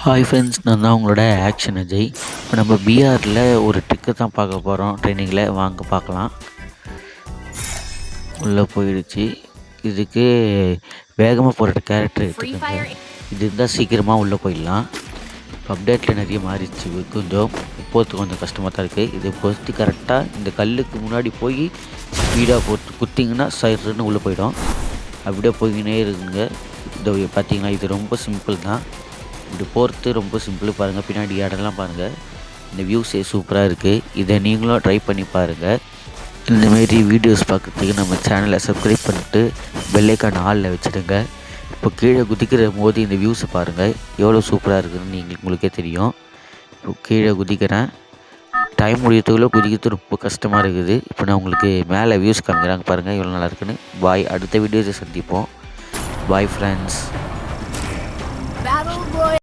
Hi friends, நான் தான் உங்களோட ஆக்ஷன் அஜய். இப்போ நம்ம பிஆரில் ஒரு ட்ரிக்கை தான் பார்க்க போகிறோம். ட்ரைனிங்கில் வாங்க பார்க்கலாம். உள்ளே போயிடுச்சு. இதுக்கு வேகமாக போகிற கேரக்டர் எடுத்துக்கோங்க. இது இருந்தால் சீக்கிரமாக உள்ளே போயிடலாம். இப்போ அப்டேட்டில் நிறைய மாறிடுச்சு. கொஞ்சம் போகிறதுக்கு கொஞ்சம் கஷ்டமாக தான் இருக்குது. இதை பொறுத்து கரெக்டாக இந்த கல்லுக்கு முன்னாடி போய் ஸ்பீடாக போட்டு குத்திங்கன்னா சைடுன்னு உள்ளே போயிடும். அப்படியே போய்கினே இருக்குங்க. இதை பார்த்தீங்கன்னா இது ரொம்ப சிம்பிள் தான். இப்படி போகிறது ரொம்ப சிம்பிள். பாருங்கள், பின்னாடி இடம்லாம் பாருங்கள். இந்த வியூஸே சூப்பராக இருக்குது. இதை நீங்களும் ட்ரை பண்ணி பாருங்கள். இந்தமாரி வீடியோஸ் பார்க்குறதுக்கு நம்ம சேனலை சப்ஸ்கிரைப் பண்ணிட்டு பெல்லைக்கான ஆளில் வச்சுடுங்க. இப்போ கீழே குதிக்கிற போது இந்த வியூஸை பாருங்கள் எவ்வளோ சூப்பராக இருக்குதுன்னு உங்களுக்கே தெரியும். இப்போ கீழே குதிக்கிறேன். டைம் முடியறதுக்குள்ளே குதிக்கிறது ரொம்ப கஷ்டமாக இருக்குது. இப்போ நான் உங்களுக்கு மேலே வியூஸ் காமிக்கிறாங்க பாருங்கள் எவ்வளோ நல்லா இருக்குன்னு. பாய். அடுத்த வீடியோஸை சந்திப்போம். Bye friends.